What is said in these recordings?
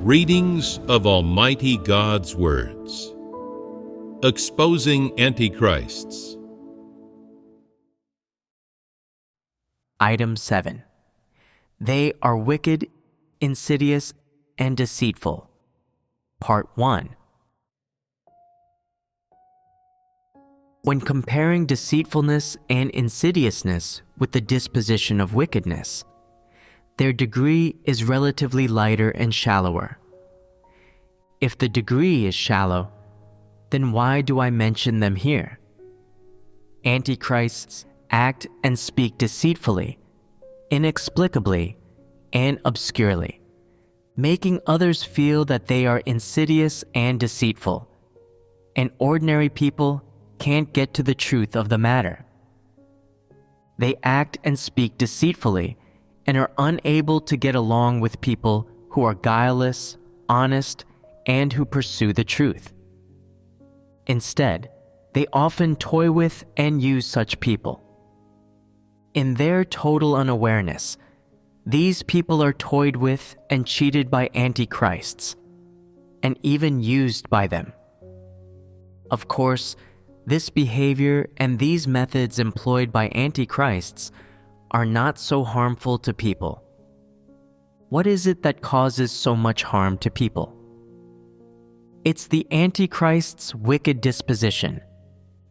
Readings of Almighty God's Words. Exposing Antichrists. Item 7. They are wicked, insidious, and deceitful. Part 1. When comparing deceitfulness and insidiousness with the disposition of wickedness, their degree is relatively lighter and shallower. If the degree is shallow, then why do I mention them here? Antichrists act and speak deceitfully, inexplicably, and obscurely, making others feel that they are insidious and deceitful, and ordinary people can't get to the truth of the matter. They act and speak deceitfully and are unable to get along with people who are guileless, honest, and who pursue the truth. Instead, they often toy with and use such people. In their total unawareness, these people are toyed with and cheated by antichrists, and even used by them. Of course, this behavior and these methods employed by antichrists are not so harmful to people. What is it that causes so much harm to people? It's the antichrist's wicked disposition,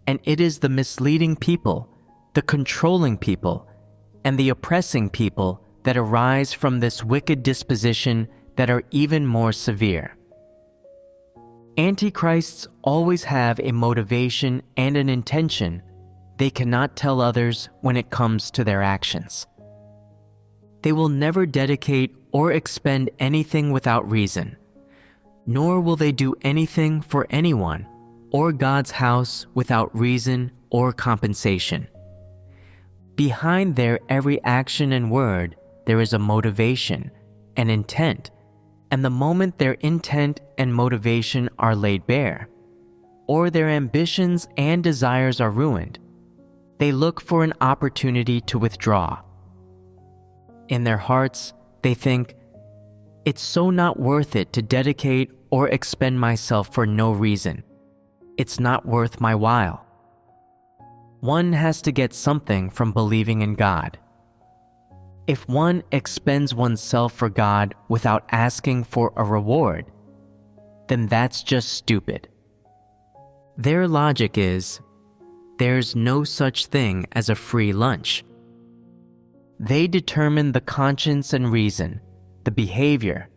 and it is the misleading people, the controlling people, and the oppressing people that arise from this wicked disposition that are even more severe. Antichrists always have a motivation and an intention they cannot tell others when it comes to their actions. They will never dedicate or expend anything without reason, nor will they do anything for anyone or God's house without reason or compensation. Behind their every action and word, there is a motivation, an intent, and the moment their intent and motivation are laid bare, or their ambitions and desires are ruined, they look for an opportunity to withdraw. In their hearts, they think, "It's so not worth it to dedicate or expend myself for no reason. It's not worth my while." One has to get something from believing in God. If one expends oneself for God without asking for a reward, then that's just stupid. Their logic is, there's no such thing as a free lunch. They determine the conscience and reason, the behavior,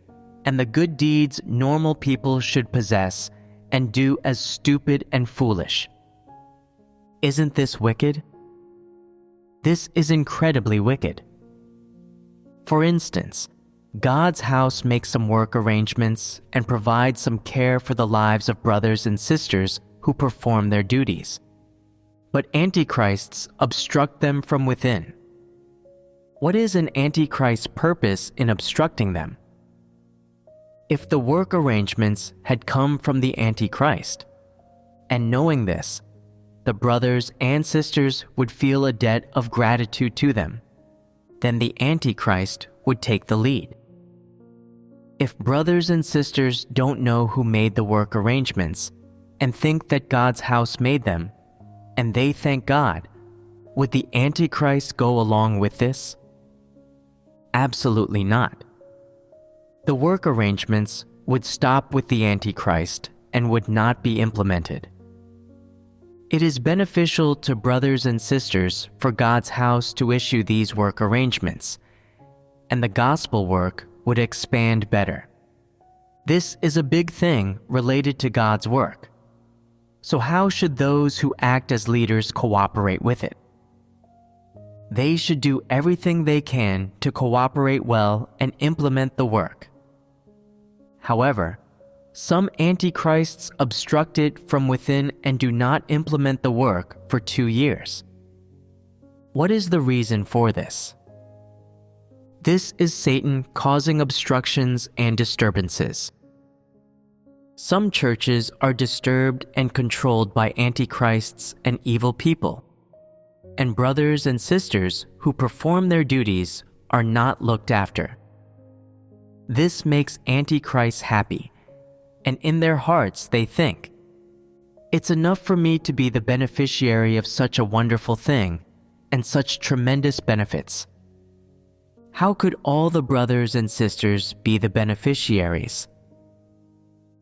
and the good deeds normal people should possess and do as stupid and foolish. Isn't this wicked? This is incredibly wicked. For instance, God's house makes some work arrangements and provides some care for the lives of brothers and sisters who perform their duties. But antichrists obstruct them from within. What is an antichrist's purpose in obstructing them? If the work arrangements had come from the antichrist, and knowing this, the brothers and sisters would feel a debt of gratitude to them, then the antichrist would take the lead. If brothers and sisters don't know who made the work arrangements and think that God's house made them, and they thank God, would the antichrist go along with this? Absolutely not. The work arrangements would stop with the antichrist and would not be implemented. It is beneficial to brothers and sisters for God's house to issue these work arrangements, and the gospel work would expand better. This is a big thing related to God's work. So how should those who act as leaders cooperate with it? They should do everything they can to cooperate well and implement the work. However, some antichrists obstruct it from within and do not implement the work for 2 years. What is the reason for this? This is Satan causing obstructions and disturbances. Some churches are disturbed and controlled by antichrists and evil people, and brothers and sisters who perform their duties are not looked after. This makes antichrists happy, and in their hearts they think, "It's enough for me to be the beneficiary of such a wonderful thing and such tremendous benefits. How could all the brothers and sisters be the beneficiaries?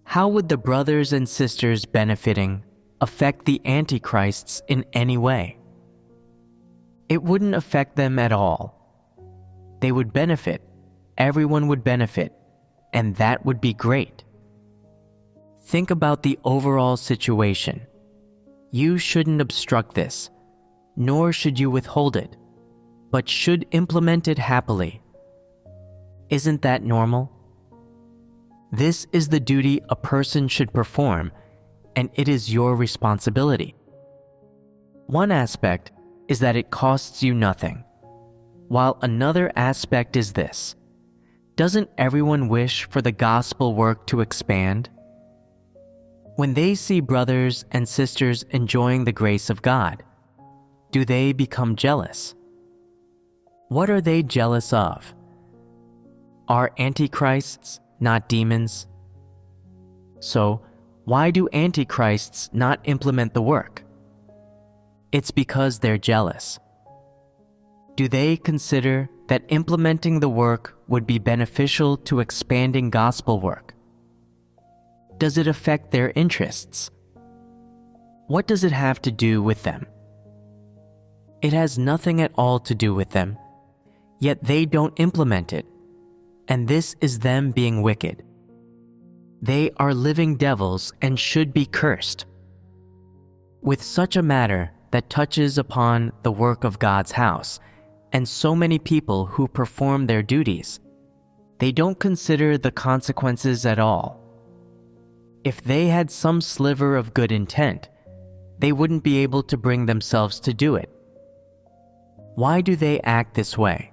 How would the brothers and sisters benefiting affect the antichrists in any way? It wouldn't affect them at all. They would benefit, everyone would benefit, and that would be great." Think about the overall situation. You shouldn't obstruct this, nor should you withhold it, but should implement it happily. Isn't that normal? This is the duty a person should perform, and it is your responsibility. One aspect is that it costs you nothing, while another aspect is this: doesn't everyone wish for the gospel work to expand? When they see brothers and sisters enjoying the grace of God, do they become jealous? What are they jealous of? Are antichrists not demons? So, why do antichrists not implement the work? It's because they're jealous. Do they consider that implementing the work would be beneficial to expanding gospel work? Does it affect their interests? What does it have to do with them? It has nothing at all to do with them, yet they don't implement it, and this is them being wicked. They are living devils and should be cursed. With such a matter that touches upon the work of God's house, and so many people who perform their duties, they don't consider the consequences at all. If they had some sliver of good intent, they wouldn't be able to bring themselves to do it. Why do they act this way?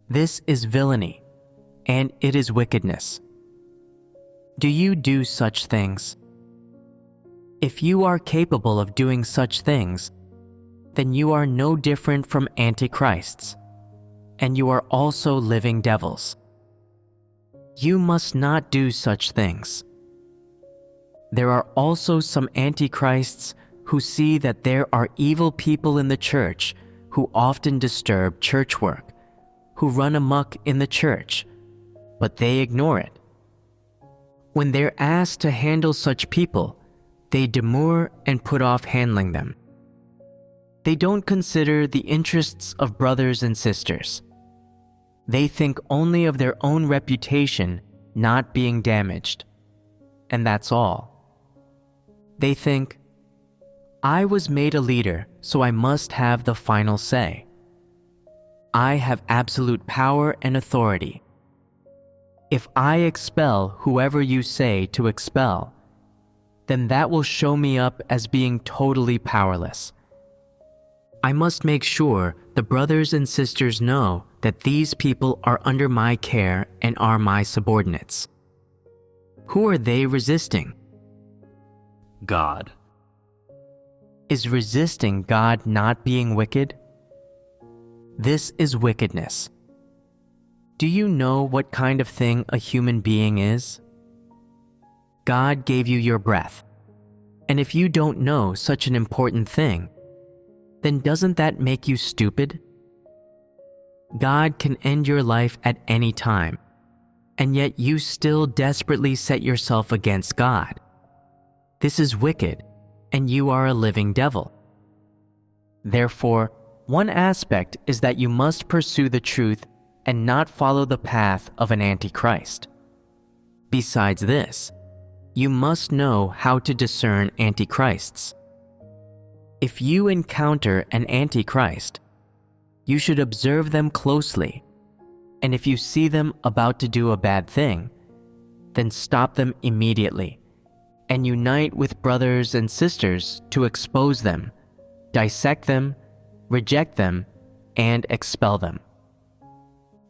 This is villainy, and it is wickedness. Do you do such things? If you are capable of doing such things, then you are no different from antichrists, and you are also living devils. You must not do such things. There are also some antichrists who see that there are evil people in the church who often disturb church work, who run amok in the church, but they ignore it. When they're asked to handle such people, they demur and put off handling them. They don't consider the interests of brothers and sisters. They think only of their own reputation not being damaged, and that's all. They think, "I was made a leader, so I must have the final say. I have absolute power and authority. If I expel whoever you say to expel, then that will show me up as being totally powerless. I must make sure the brothers and sisters know that these people are under my care and are my subordinates." Who are they resisting? God. Is resisting God not being wicked? This is wickedness. Do you know what kind of thing a human being is? God gave you your breath, and if you don't know such an important thing, then doesn't that make you stupid? God can end your life at any time, and yet you still desperately set yourself against God. This is wicked, and you are a living devil. Therefore, one aspect is that you must pursue the truth and not follow the path of an antichrist. Besides this, you must know how to discern antichrists. If you encounter an antichrist, you should observe them closely, and if you see them about to do a bad thing, then stop them immediately and unite with brothers and sisters to expose them, dissect them, reject them, and expel them.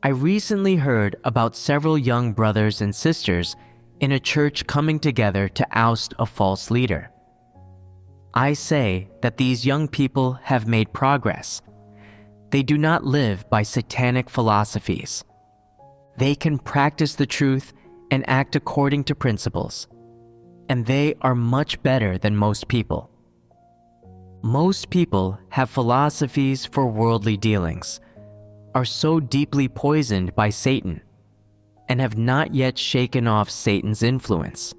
I recently heard about several young brothers and sisters in a church coming together to oust a false leader. I say that these young people have made progress. They do not live by satanic philosophies. they can practice the truth and act according to principles, and they are much better than most people. Most people have philosophies for worldly dealings, are so deeply poisoned by Satan, and have not yet shaken off Satan's influence.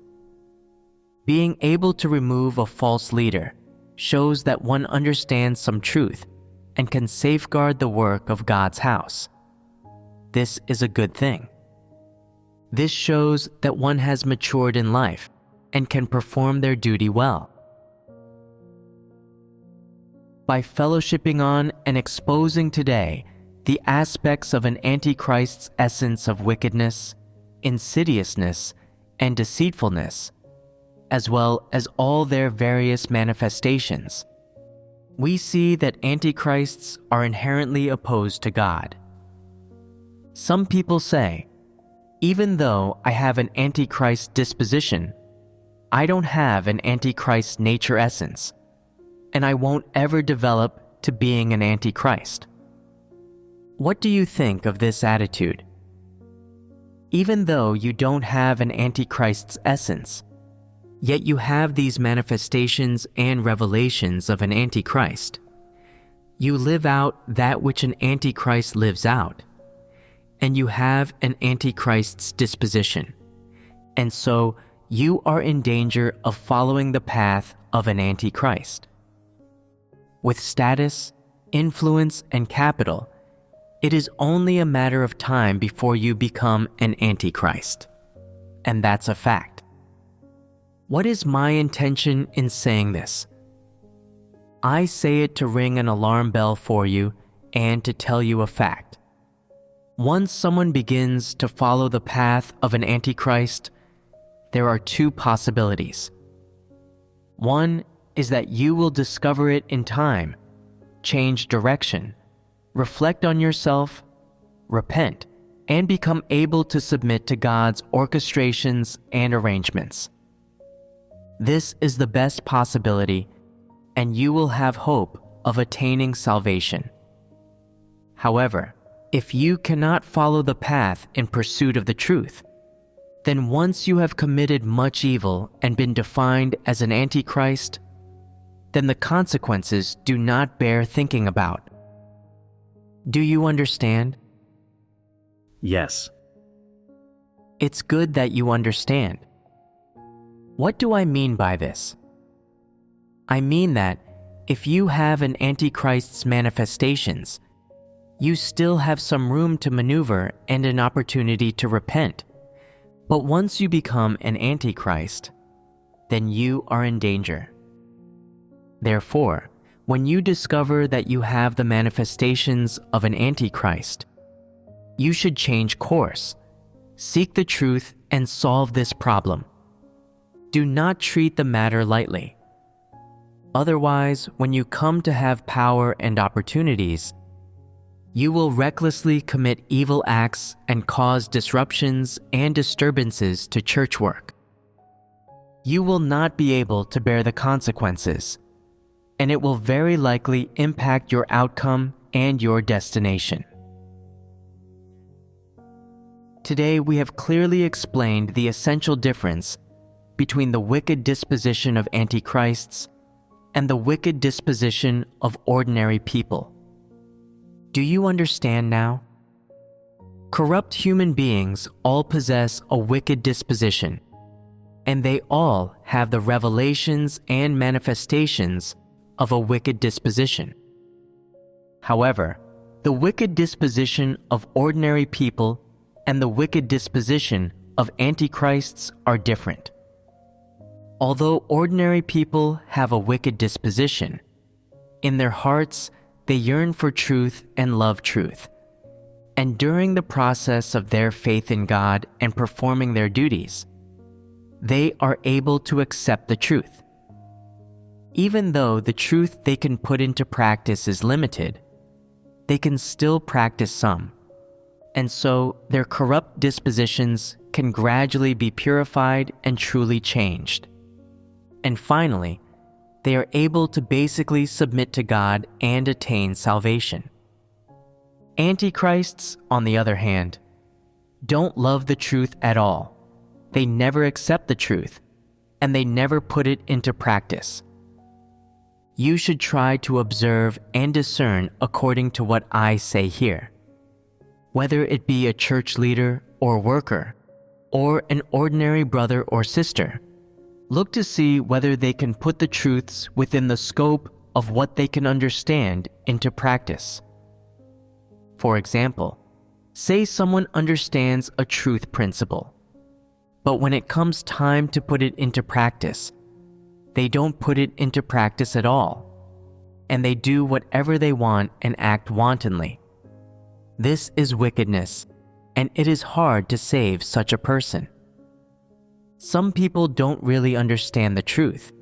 Being able to remove a false leader shows that one understands some truth and can safeguard the work of God's house. This is a good thing. This shows that one has matured in life and can perform their duty well. By fellowshipping on and exposing today the aspects of an antichrist's essence of wickedness, insidiousness, and deceitfulness, as well as all their various manifestations, we see that antichrists are inherently opposed to God. Some people say, even though I have an antichrist disposition, I don't have an antichrist nature essence, and I won't ever develop to being an antichrist. What do you think of this attitude? Even though you don't have an antichrist's essence, yet you have these manifestations and revelations of an antichrist. You live out that which an antichrist lives out, and you have an antichrist's disposition, and so you are in danger of following the path of an antichrist. With status, influence, and capital, it is only a matter of time before you become an antichrist, and that's a fact. What is my intention in saying this? I say it to ring an alarm bell for you and to tell you a fact. Once someone begins to follow the path of an antichrist, there are two possibilities. One is that you will discover it in time, change direction, reflect on yourself, repent, and become able to submit to God's orchestrations and arrangements. This is the best possibility, and you will have hope of attaining salvation. However, if you cannot follow the path in pursuit of the truth, then once you have committed much evil and been defined as an antichrist, then the consequences do not bear thinking about. Do you understand? Yes. It's good that you understand. What do I mean by this? I mean that if you have an antichrist's manifestations, you still have some room to maneuver and an opportunity to repent. But once you become an antichrist, then you are in danger. Therefore, when you discover that you have the manifestations of an antichrist, you should change course, seek the truth, and solve this problem. Do not treat the matter lightly. Otherwise, when you come to have power and opportunities, you will recklessly commit evil acts and cause disruptions and disturbances to church work. You will not be able to bear the consequences, and it will very likely impact your outcome and your destination. Today, we have clearly explained the essential difference between the wicked disposition of antichrists and the wicked disposition of ordinary people. Do you understand now? Corrupt human beings all possess a wicked disposition, and they all have the revelations and manifestations of a wicked disposition. However, the wicked disposition of ordinary people and the wicked disposition of antichrists are different. Although ordinary people have a wicked disposition, in their hearts they yearn for truth and love truth, and during the process of their faith in God and performing their duties, they are able to accept the truth. Even though the truth they can put into practice is limited, they can still practice some, and so their corrupt dispositions can gradually be purified and truly changed. And finally, they are able to basically submit to God and attain salvation. Antichrists, on the other hand, don't love the truth at all. They never accept the truth, and they never put it into practice. You should try to observe and discern according to what I say here. Whether it be a church leader or worker, or an ordinary brother or sister, look to see whether they can put the truths within the scope of what they can understand into practice. For example, say someone understands a truth principle, but when it comes time to put it into practice, they don't put it into practice at all, and they do whatever they want and act wantonly. This is wickedness, and it is hard to save such a person. Some people don't really understand the truth,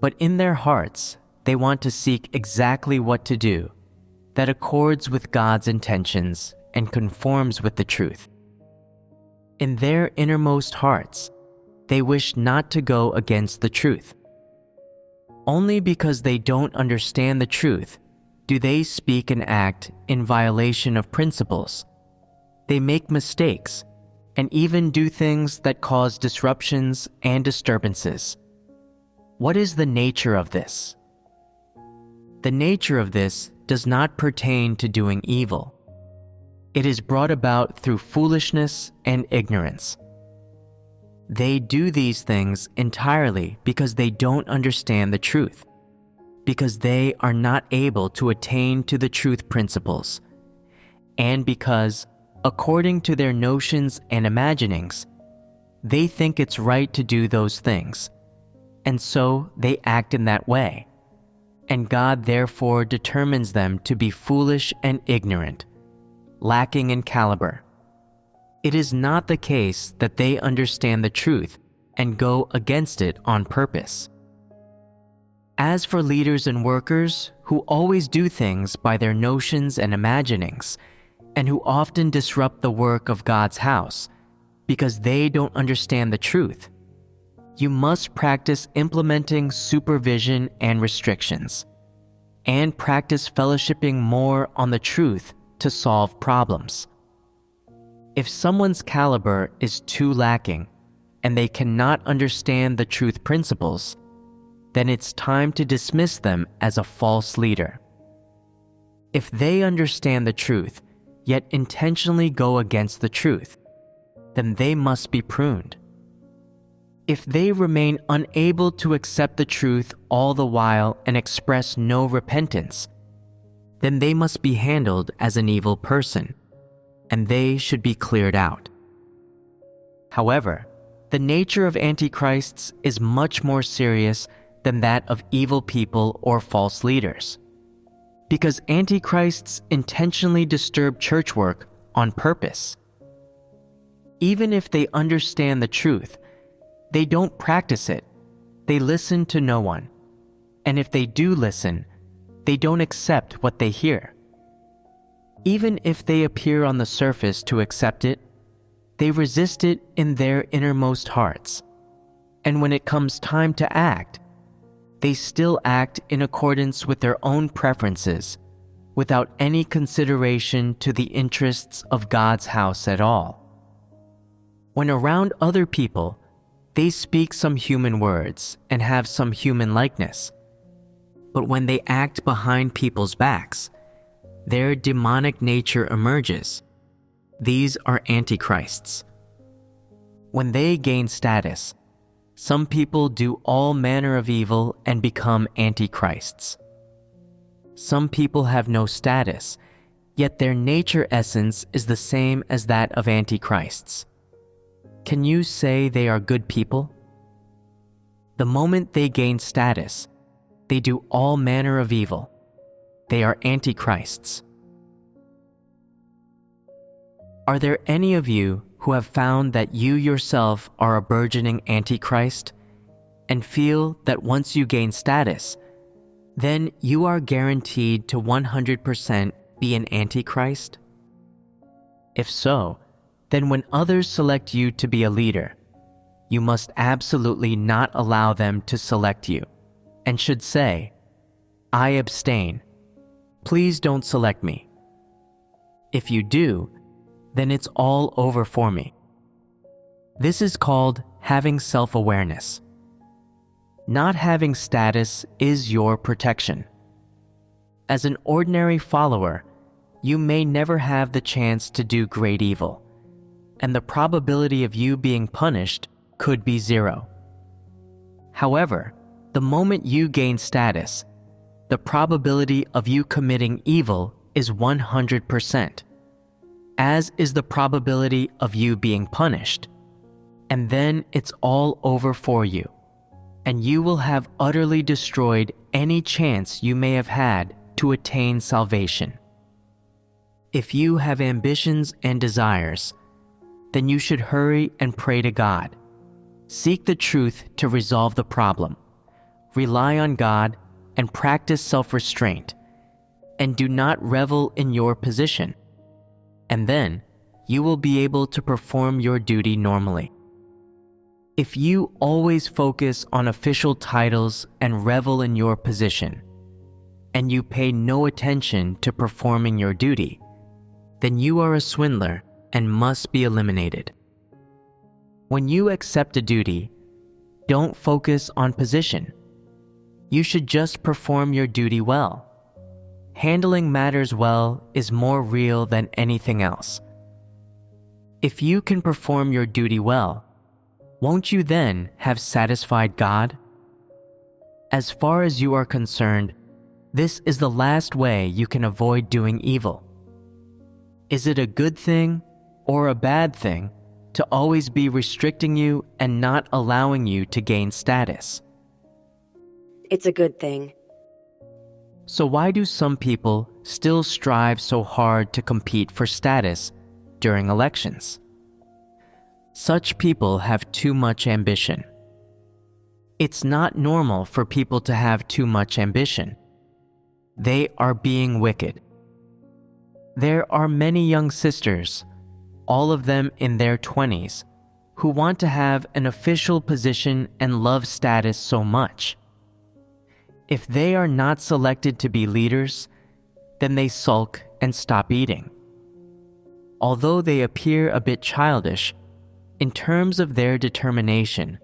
but in their hearts, they want to seek exactly what to do that accords with God's intentions and conforms with the truth. In their innermost hearts, they wish not to go against the truth. Only because they don't understand the truth do they speak and act in violation of principles. They make mistakes and even do things that cause disruptions and disturbances. What is the nature of this? The nature of this does not pertain to doing evil. It is brought about through foolishness and ignorance. They do these things entirely because they don't understand the truth, because they are not able to attain to the truth principles, and because, according to their notions and imaginings, they think it's right to do those things, and so they act in that way, and God therefore determines them to be foolish and ignorant, lacking in caliber. It is not the case that they understand the truth and go against it on purpose. As for leaders and workers who always do things by their notions and imaginings, and who often disrupt the work of God's house because they don't understand the truth, you must practice implementing supervision and restrictions, and practice fellowshipping more on the truth to solve problems. If someone's caliber is too lacking and they cannot understand the truth principles, then it's time to dismiss them as a false leader. If they understand the truth, yet intentionally go against the truth, then they must be pruned. If they remain unable to accept the truth all the while and express no repentance, then they must be handled as an evil person, and they should be cleared out. However, the nature of antichrists is much more serious than that of evil people or false leaders, because antichrists intentionally disturb church work on purpose. Even if they understand the truth, they don't practice it. They listen to no one, and if they do listen, they don't accept what they hear. Even if they appear on the surface to accept it, they resist it in their innermost hearts, and when it comes time to act, they still act in accordance with their own preferences, without any consideration to the interests of God's house at all. When around other people, they speak some human words and have some human likeness, but when they act behind people's backs, their demonic nature emerges. These are antichrists. When they gain status, some people do all manner of evil and become antichrists. Some people have no status, yet their nature essence is the same as that of antichrists. Can you say they are good people? The moment they gain status, they do all manner of evil. They are antichrists. Are there any of you who have found that you yourself are a burgeoning antichrist and feel that once you gain status, then you are guaranteed to 100% be an antichrist? If so, then when others select you to be a leader, you must absolutely not allow them to select you, and should say, "I abstain. Please don't select me." If you do, then it's all over for me. This is called having self-awareness. Not having status is your protection. As an ordinary follower, you may never have the chance to do great evil, and the probability of you being punished could be 0. However, the moment you gain status, the probability of you committing evil is 100%, as is the probability of you being punished, and then it's all over for you, and you will have utterly destroyed any chance you may have had to attain salvation. If you have ambitions and desires, then you should hurry and pray to God. Seek the truth to resolve the problem. Rely on God and practice self-restraint, and do not revel in your position. And then you will be able to perform your duty normally. If you always focus on official titles and revel in your position, and you pay no attention to performing your duty, then you are a swindler and must be eliminated. When you accept a duty, don't focus on position. You should just perform your duty well. Handling matters well is more real than anything else. If you can perform your duty well, won't you then have satisfied God? As far as you are concerned, this is the last way you can avoid doing evil. Is it a good thing or a bad thing to always be restricting you and not allowing you to gain status? It's a good thing. So why do some people still strive so hard to compete for status during elections? Such people have too much ambition. It's not normal for people to have too much ambition. They are being wicked. There are many young sisters, all of them in their 20s, who want to have an official position and love status so much. If they are not selected to be leaders, then they sulk and stop eating. Although they appear a bit childish, in terms of their determination,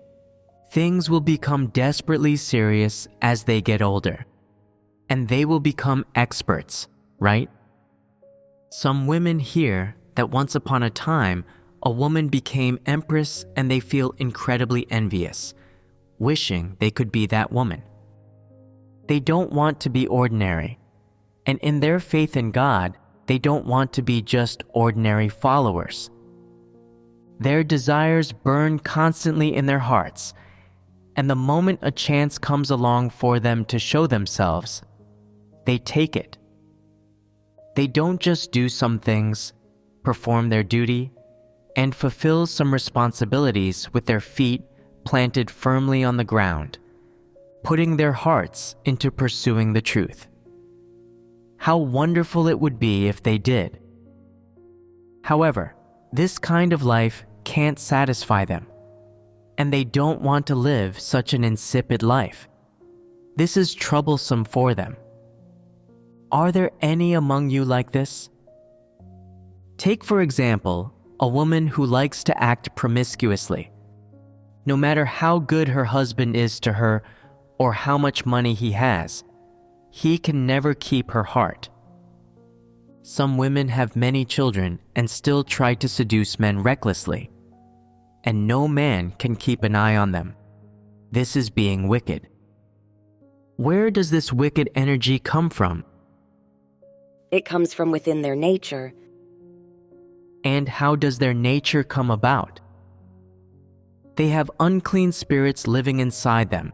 things will become desperately serious as they get older, and they will become experts, right? Some women hear that once upon a time, a woman became empress and they feel incredibly envious, wishing they could be that woman. They don't want to be ordinary, and in their faith in God, they don't want to be just ordinary followers. Their desires burn constantly in their hearts, and the moment a chance comes along for them to show themselves, they take it. They don't just do some things, perform their duty, and fulfill some responsibilities with their feet planted firmly on the ground, putting their hearts into pursuing the truth. How wonderful it would be if they did. However, this kind of life can't satisfy them, and they don't want to live such an insipid life. This is troublesome for them. Are there any among you like this? Take, for example, a woman who likes to act promiscuously. No matter how good her husband is to her or how much money he has, he can never keep her heart. Some women have many children and still try to seduce men recklessly, and no man can keep an eye on them. This is being wicked. Where does this wicked energy come from? It comes from within their nature. And how does their nature come about? They have unclean spirits living inside them,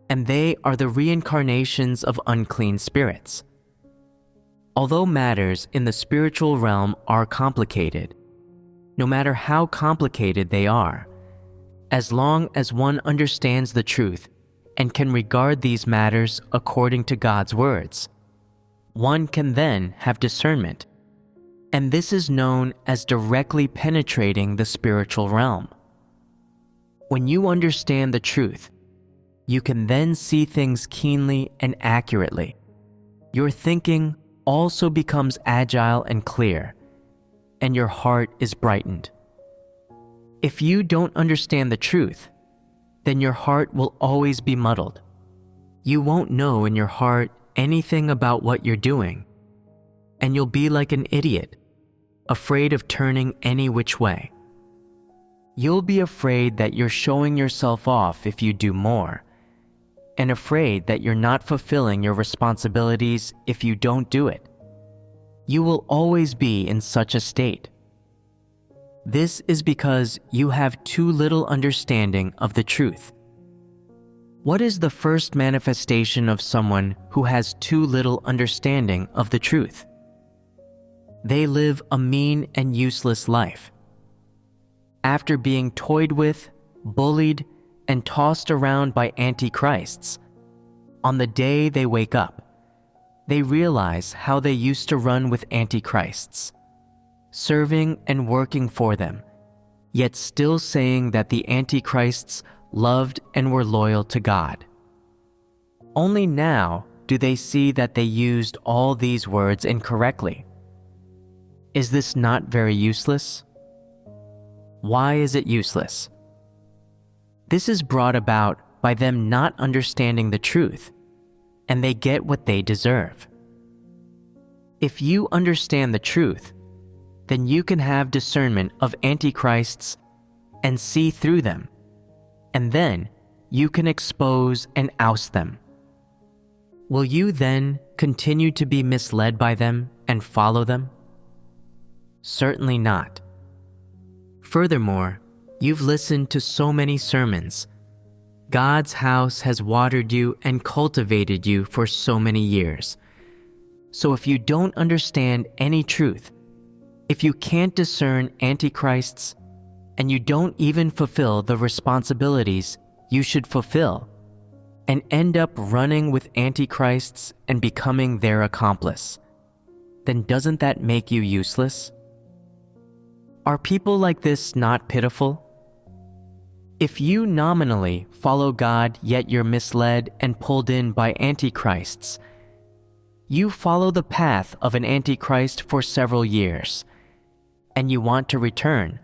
and they are the reincarnations of unclean spirits. Although matters in the spiritual realm are complicated, no matter how complicated they are, as long as one understands the truth and can regard these matters according to God's words, one can then have discernment, and this is known as directly penetrating the spiritual realm. When you understand the truth, you can then see things keenly and accurately. Your thinking also becomes agile and clear, and your heart is brightened. If you don't understand the truth, then your heart will always be muddled. You won't know in your heart anything about what you're doing, and you'll be like an idiot, afraid of turning any which way. You'll be afraid that you're showing yourself off if you do more, and afraid that you're not fulfilling your responsibilities if you don't do it. You will always be in such a state. This is because you have too little understanding of the truth. What is the first manifestation of someone who has too little understanding of the truth? They live a mean and useless life. After being toyed with, bullied, and tossed around by antichrists, on the day they wake up, they realize how they used to run with antichrists, serving and working for them, yet still saying that the antichrists loved and were loyal to God. Only now do they see that they used all these words incorrectly. Is this not very useless? Why is it useless? This is brought about by them not understanding the truth, and they get what they deserve. If you understand the truth, then you can have discernment of antichrists and see through them, and then you can expose and oust them. Will you then continue to be misled by them and follow them? Certainly not. Furthermore, you've listened to so many sermons. God's house has watered you and cultivated you for so many years. So if you don't understand any truth, if you can't discern antichrists, and you don't even fulfill the responsibilities you should fulfill, and end up running with antichrists and becoming their accomplice, then doesn't that make you useless? Are people like this not pitiful? If you nominally follow God yet you're misled and pulled in by antichrists, you follow the path of an antichrist for several years, and you want to return,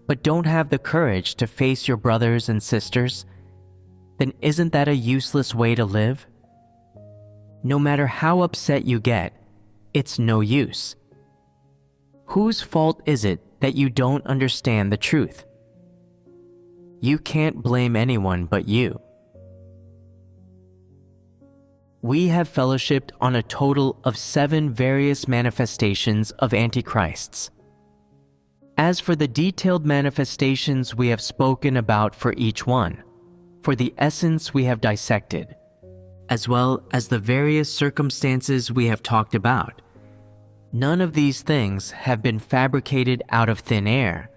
but don't have the courage to face your brothers and sisters, then isn't that a useless way to live? No matter how upset you get, it's no use. Whose fault is it that you don't understand the truth? You can't blame anyone but you. We have fellowshipped on a total of 7 various manifestations of antichrists. As for the detailed manifestations we have spoken about for each one, for the essence we have dissected, as well as the various circumstances we have talked about, none of these things have been fabricated out of thin air,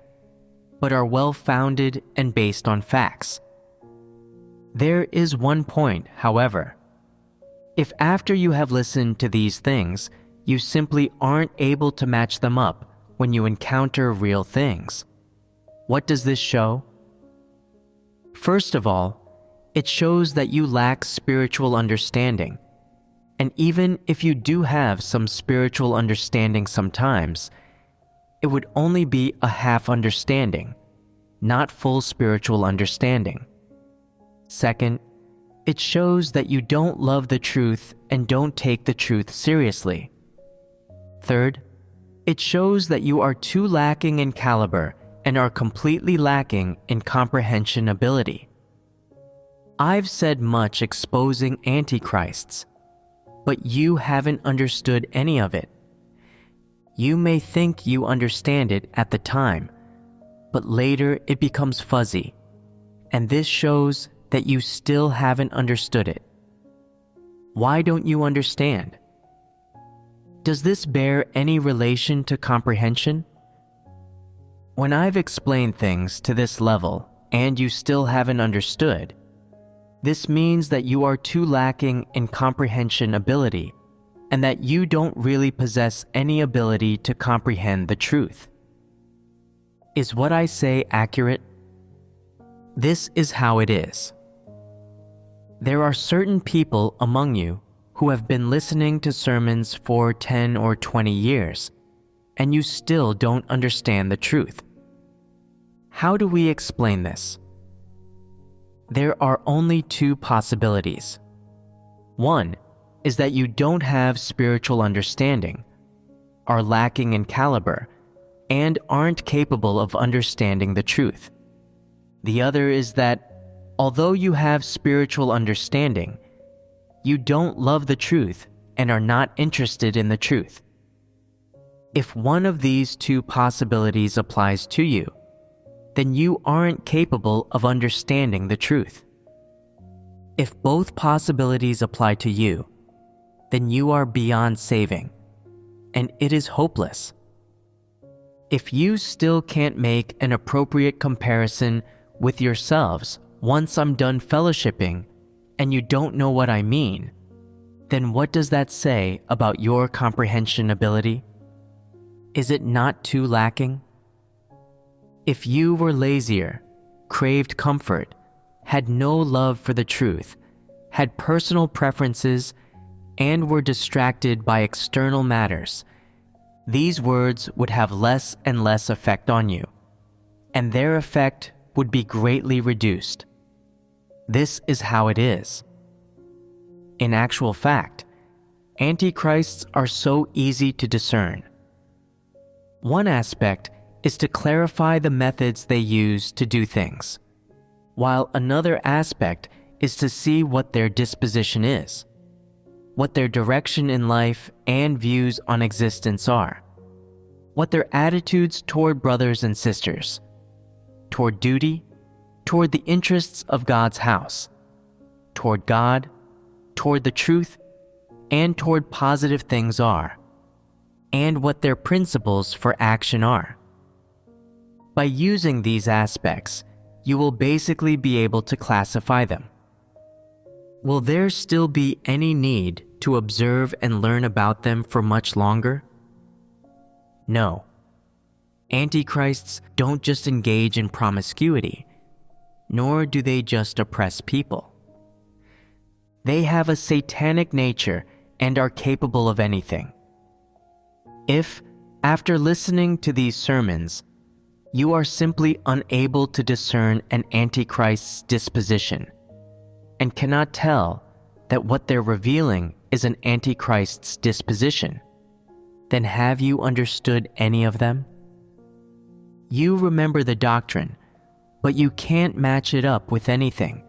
but are well-founded and based on facts. There is one point, however. If after you have listened to these things, you simply aren't able to match them up when you encounter real things, what does this show? First of all, it shows that you lack spiritual understanding. And even if you do have some spiritual understanding sometimes, it would only be a half understanding, not full spiritual understanding. Second, it shows that you don't love the truth and don't take the truth seriously. Third, it shows that you are too lacking in caliber and are completely lacking in comprehension ability. I've said much exposing antichrists, but you haven't understood any of it. You may think you understand it at the time, but later it becomes fuzzy, and this shows that you still haven't understood it. Why don't you understand? Does this bear any relation to comprehension? When I've explained things to this level and you still haven't understood, this means that you are too lacking in comprehension ability and that you don't really possess any ability to comprehend the truth. Is what I say accurate? This is how it is. There are certain people among you who have been listening to sermons for 10 or 20 years, and you still don't understand the truth. How do we explain this? There are only two possibilities. One is that you don't have spiritual understanding, are lacking in caliber, and aren't capable of understanding the truth. The other is that, although you have spiritual understanding, you don't love the truth and are not interested in the truth. If one of these two possibilities applies to you, then you aren't capable of understanding the truth. If both possibilities apply to you, then you are beyond saving, and it is hopeless. If you still can't make an appropriate comparison with yourselves once I'm done fellowshipping and you don't know what I mean, then what does that say about your comprehension ability? Is it not too lacking? If you were lazier, craved comfort, had no love for the truth, had personal preferences, and were distracted by external matters, these words would have less and less effect on you, and their effect would be greatly reduced. This is how it is. In actual fact, antichrists are so easy to discern. One aspect is to clarify the methods they use to do things, while another aspect is to see what their disposition is, what their direction in life and views on existence are, what their attitudes toward brothers and sisters, toward duty, toward the interests of God's house, toward God, toward the truth, and toward positive things are, and what their principles for action are. By using these aspects, you will basically be able to classify them. Will there still be any need to observe and learn about them for much longer? No. Antichrists don't just engage in promiscuity, nor do they just oppress people. They have a satanic nature and are capable of anything. If, after listening to these sermons, you are simply unable to discern an antichrist's disposition and cannot tell that what they're revealing is an antichrist's disposition, then have you understood any of them? You remember the doctrine, but you can't match it up with anything.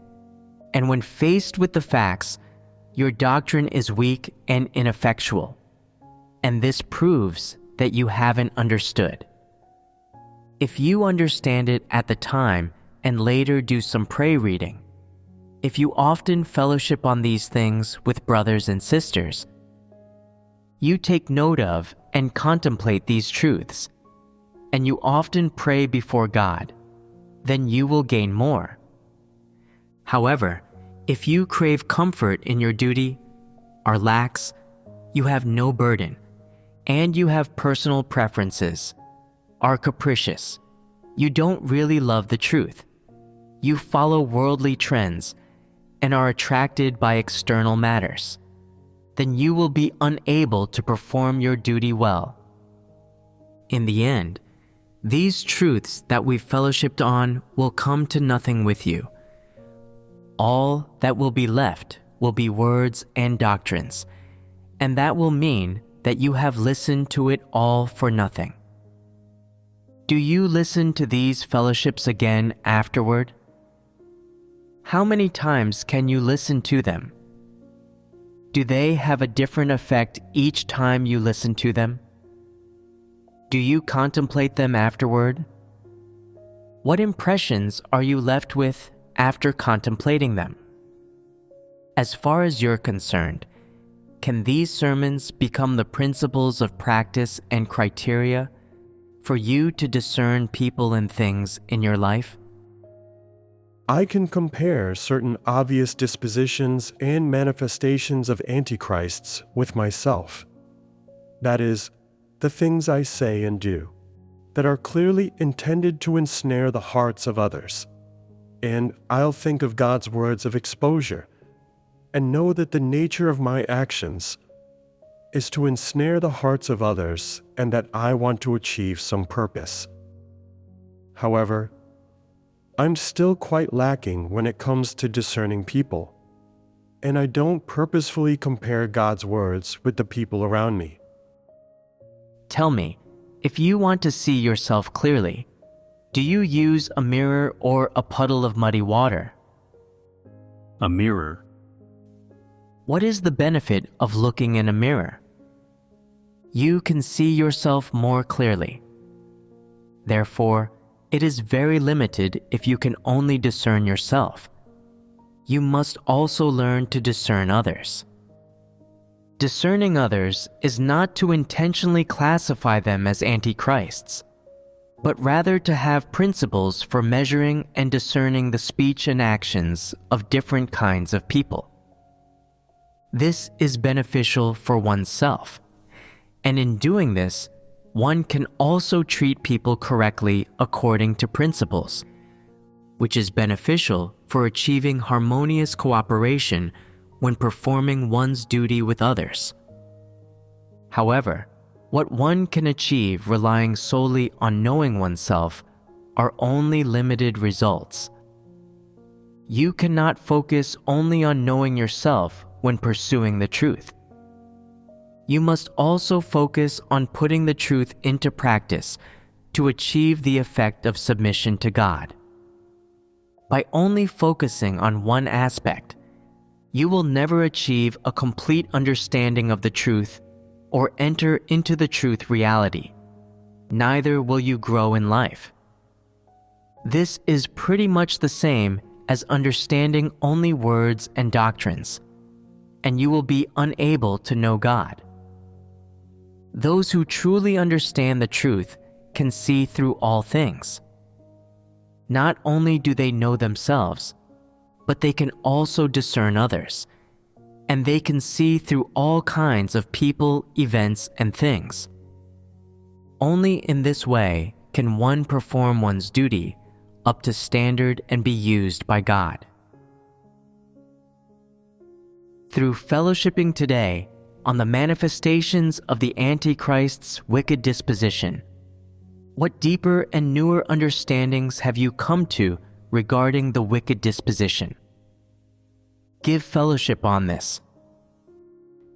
And when faced with the facts, your doctrine is weak and ineffectual, and this proves that you haven't understood. If you understand it at the time and later do some pray reading, if you often fellowship on these things with brothers and sisters, you take note of and contemplate these truths, and you often pray before God, then you will gain more. However, if you crave comfort in your duty, are lax, you have no burden, and you have personal preferences, are capricious, you don't really love the truth, you follow worldly trends, and are attracted by external matters, then you will be unable to perform your duty well. In the end, these truths that we've fellowshipped on will come to nothing with you. All that will be left will be words and doctrines, and that will mean that you have listened to it all for nothing. Do you listen to these fellowships again afterward? How many times can you listen to them? Do they have a different effect each time you listen to them? Do you contemplate them afterward? What impressions are you left with after contemplating them? As far as you're concerned, can these sermons become the principles of practice and criteria for you to discern people and things in your life? I can compare certain obvious dispositions and manifestations of antichrists with myself. That is, the things I say and do that are clearly intended to ensnare the hearts of others. And I'll think of God's words of exposure and know that the nature of my actions is to ensnare the hearts of others and that I want to achieve some purpose. However, I'm still quite lacking when it comes to discerning people, and I don't purposefully compare God's words with the people around me. Tell me, if you want to see yourself clearly, do you use a mirror or a puddle of muddy water? A mirror. What is the benefit of looking in a mirror? You can see yourself more clearly. Therefore, it is very limited if you can only discern yourself. You must also learn to discern others. Discerning others is not to intentionally classify them as antichrists, but rather to have principles for measuring and discerning the speech and actions of different kinds of people. This is beneficial for oneself, and in doing this, one can also treat people correctly according to principles, which is beneficial for achieving harmonious cooperation when performing one's duty with others. However, what one can achieve relying solely on knowing oneself are only limited results. You cannot focus only on knowing yourself when pursuing the truth. You must also focus on putting the truth into practice to achieve the effect of submission to God. By only focusing on one aspect, you will never achieve a complete understanding of the truth or enter into the truth reality. Neither will you grow in life. This is pretty much the same as understanding only words and doctrines, and you will be unable to know God. Those who truly understand the truth can see through all things. Not only do they know themselves, but they can also discern others, and they can see through all kinds of people, events, and things. Only in this way can one perform one's duty up to standard and be used by God. Through fellowshipping today on the manifestations of the Antichrist's wicked disposition, what deeper and newer understandings have you come to regarding the wicked disposition? Give fellowship on this.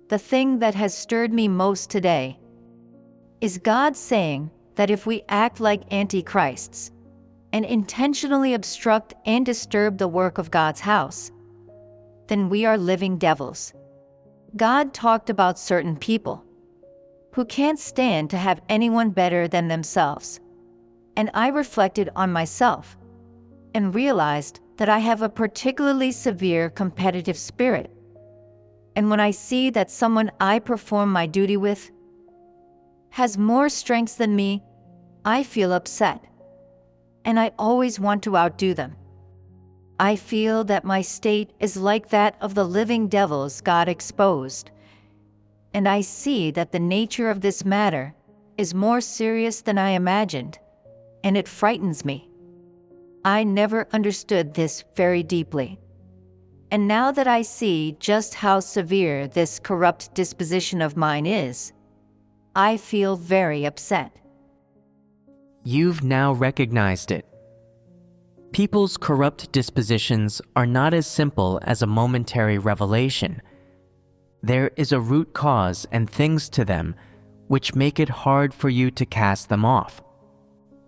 The thing that has stirred me most today is God saying that if we act like antichrists and intentionally obstruct and disturb the work of God's house, then we are living devils. God talked about certain people who can't stand to have anyone better than themselves, and I reflected on myself and realized that I have a particularly severe competitive spirit. And when I see that someone I perform my duty with has more strengths than me, I feel upset, and I always want to outdo them. I feel that my state is like that of the living devils God exposed, and I see that the nature of this matter is more serious than I imagined, and it frightens me. I never understood this very deeply. And now that I see just how severe this corrupt disposition of mine is, I feel very upset. You've now recognized it. People's corrupt dispositions are not as simple as a momentary revelation. There is a root cause and things to them which make it hard for you to cast them off,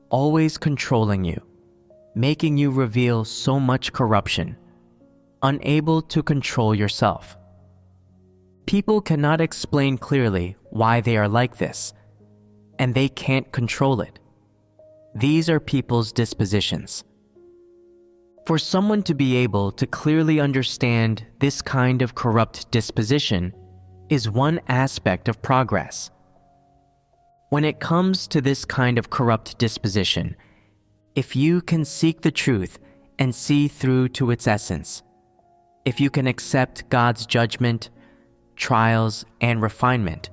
always controlling you, making you reveal so much corruption, unable to control yourself. People cannot explain clearly why they are like this, and they can't control it. These are people's dispositions. For someone to be able to clearly understand this kind of corrupt disposition is one aspect of progress. When it comes to this kind of corrupt disposition, if you can seek the truth and see through to its essence, if you can accept God's judgment, trials, and refinement,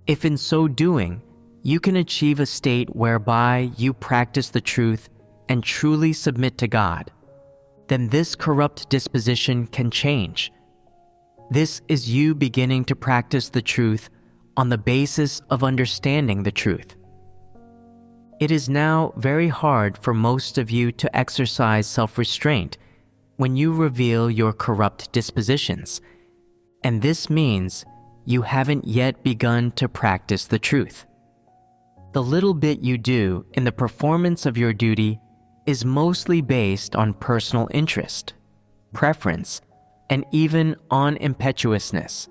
if in so doing you can achieve a state whereby you practice the truth and truly submit to God, then this corrupt disposition can change. This is you beginning to practice the truth on the basis of understanding the truth. It is now very hard for most of you to exercise self-restraint when you reveal your corrupt dispositions, and this means you haven't yet begun to practice the truth. The little bit you do in the performance of your duty is mostly based on personal interest, preference, and even on impetuousness.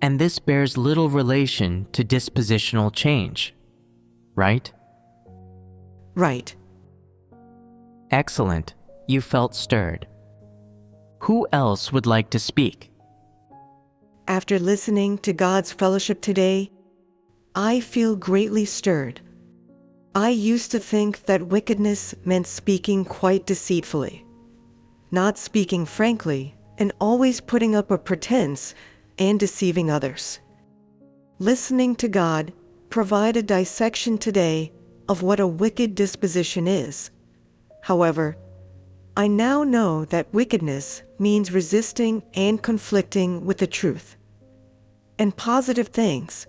And this bears little relation to dispositional change, right? Right. Excellent. You felt stirred. Who else would like to speak? After listening to God's fellowship today, I feel greatly stirred. I used to think that wickedness meant speaking quite deceitfully, not speaking frankly, and always putting up a pretense and deceiving others. Listening to God provide a dissection today of what a wicked disposition is. However, I now know that wickedness means resisting and conflicting with the truth and positive things,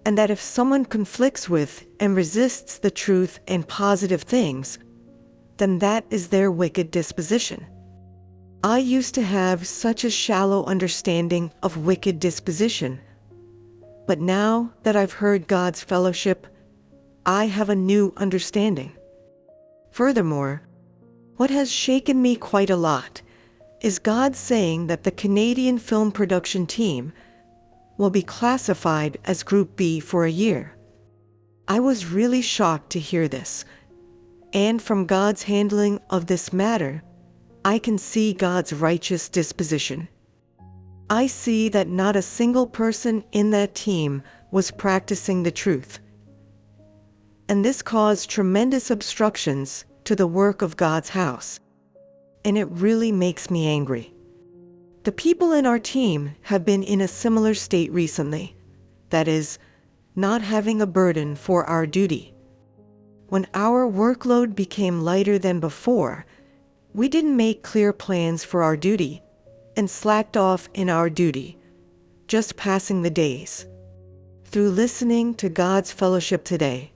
and that if someone conflicts with and resists the truth and positive things, then that is their wicked disposition. I used to have such a shallow understanding of wicked disposition, but now that I've heard God's fellowship, I have a new understanding. Furthermore, what has shaken me quite a lot is God saying that the Canadian film production team will be classified as Group B for a year. I was really shocked to hear this, and from God's handling of this matter, I can see God's righteous disposition. I see that not a single person in that team was practicing the truth, and this caused tremendous obstructions to the work of God's house, and it really makes me angry. The people in our team have been in a similar state recently, that is, not having a burden for our duty. When our workload became lighter than before, we didn't make clear plans for our duty and slacked off in our duty, just passing the days. Through listening to God's fellowship today,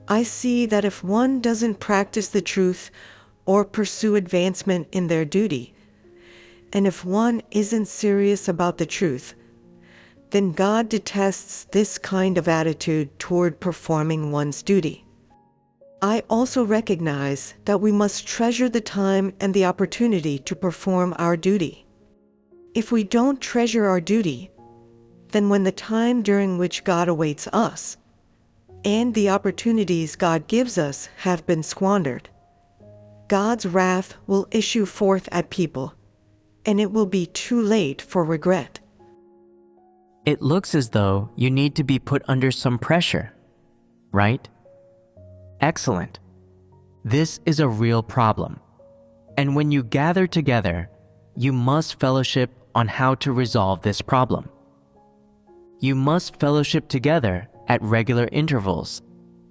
I see that if one doesn't practice the truth or pursue advancement in their duty, and if one isn't serious about the truth, then God detests this kind of attitude toward performing one's duty. I also recognize that we must treasure the time and the opportunity to perform our duty. If we don't treasure our duty, then when the time during which God awaits us and the opportunities God gives us have been squandered, God's wrath will issue forth at people, and it will be too late for regret. It looks as though you need to be put under some pressure, right? Excellent. This is a real problem. And when you gather together, you must fellowship on how to resolve this problem. You must fellowship together at regular intervals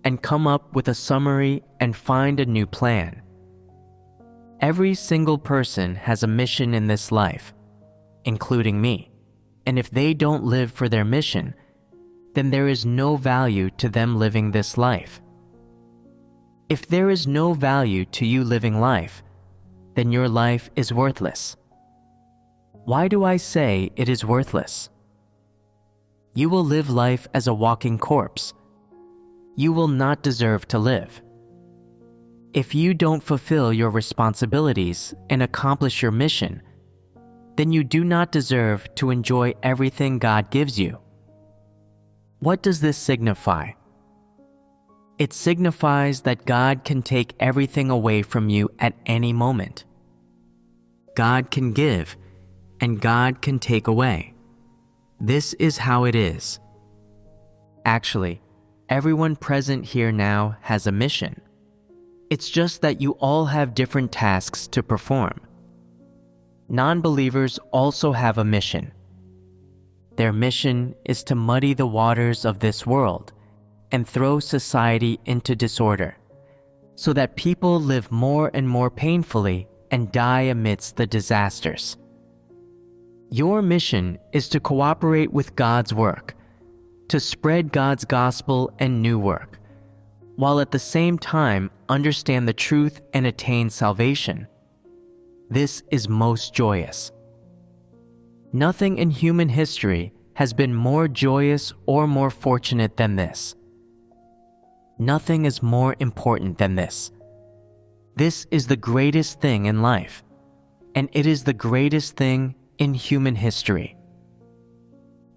and come up with a summary and find a new plan. Every single person has a mission in this life, including me, and if they don't live for their mission, then there is no value to them living this life. If there is no value to you living life, then your life is worthless. Why do I say it is worthless? You will live life as a walking corpse. You will not deserve to live. If you don't fulfill your responsibilities and accomplish your mission, then you do not deserve to enjoy everything God gives you. What does this signify? It signifies that God can take everything away from you at any moment. God can give, and God can take away. This is how it is. Actually, everyone present here now has a mission. It's just that you all have different tasks to perform. Non-believers also have a mission. Their mission is to muddy the waters of this world and throw society into disorder, so that people live more and more painfully and die amidst the disasters. Your mission is to cooperate with God's work, to spread God's gospel and new work, while at the same time understand the truth and attain salvation. This is most joyous. Nothing in human history has been more joyous or more fortunate than this. Nothing is more important than this. This is the greatest thing in life, and it is the greatest thing in human history.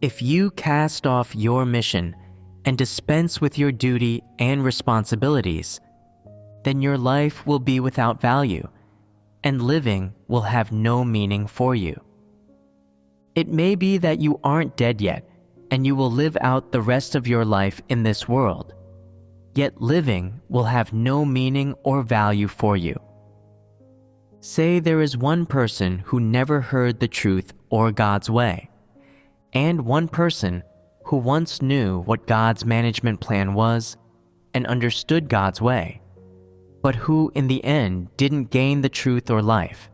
If you cast off your mission and dispense with your duty and responsibilities, then your life will be without value, and living will have no meaning for you. It may be that you aren't dead yet, and you will live out the rest of your life in this world, yet living will have no meaning or value for you. Say there is one person who never heard the truth or God's way, and one person who once knew what God's management plan was and understood God's way, but who in the end didn't gain the truth or life.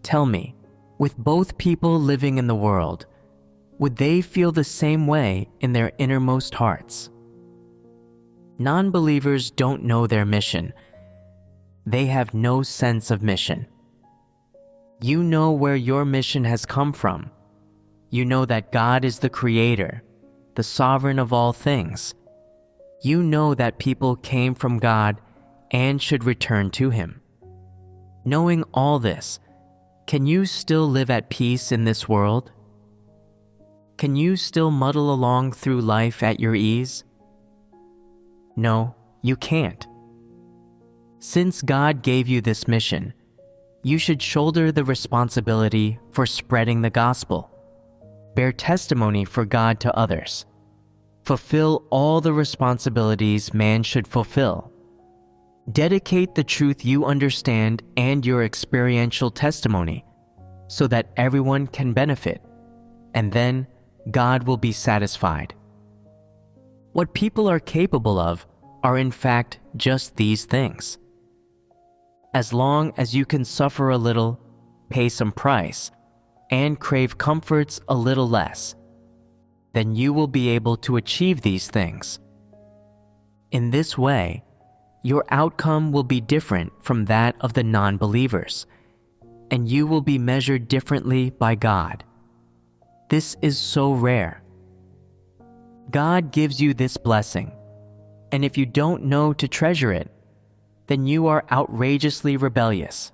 Tell me, with both people living in the world, would they feel the same way in their innermost hearts? Non-believers don't know their mission. They have no sense of mission. You know where your mission has come from. You know that God is the Creator, the sovereign of all things. You know that people came from God and should return to Him. Knowing all this, can you still live at peace in this world? Can you still muddle along through life at your ease? No, you can't. Since God gave you this mission, you should shoulder the responsibility for spreading the gospel, bear testimony for God to others, fulfill all the responsibilities man should fulfill, dedicate the truth you understand and your experiential testimony so that everyone can benefit, and then God will be satisfied. What people are capable of are in fact just these things. As long as you can suffer a little, pay some price, and crave comforts a little less, then you will be able to achieve these things. In this way, your outcome will be different from that of the non-believers, and you will be measured differently by God. This is so rare. God gives you this blessing, and if you don't know to treasure it, then you are outrageously rebellious.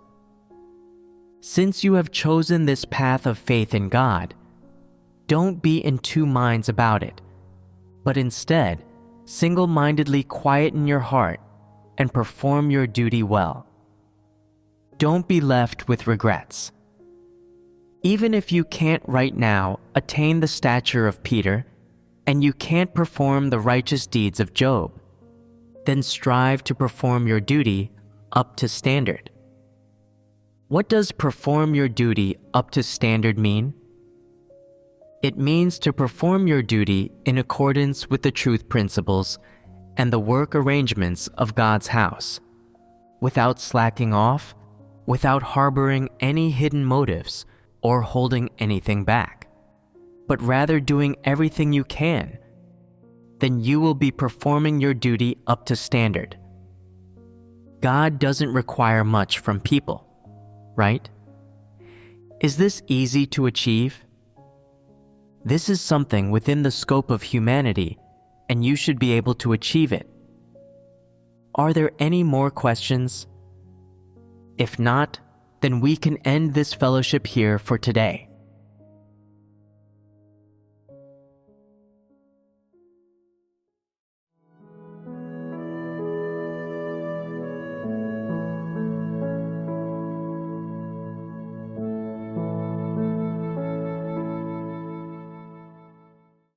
Since you have chosen this path of faith in God, don't be in two minds about it, but instead, single-mindedly quieten your heart and perform your duty well. Don't be left with regrets. Even if you can't right now attain the stature of Peter, and you can't perform the righteous deeds of Job, then strive to perform your duty up to standard. What does perform your duty up to standard mean? It means to perform your duty in accordance with the truth principles and the work arrangements of God's house, without slacking off, without harboring any hidden motives or holding anything back, but rather doing everything you can. Then you will be performing your duty up to standard. God doesn't require much from people, right? Is this easy to achieve? This is something within the scope of humanity, and you should be able to achieve it. Are there any more questions? If not, then we can end this fellowship here for today.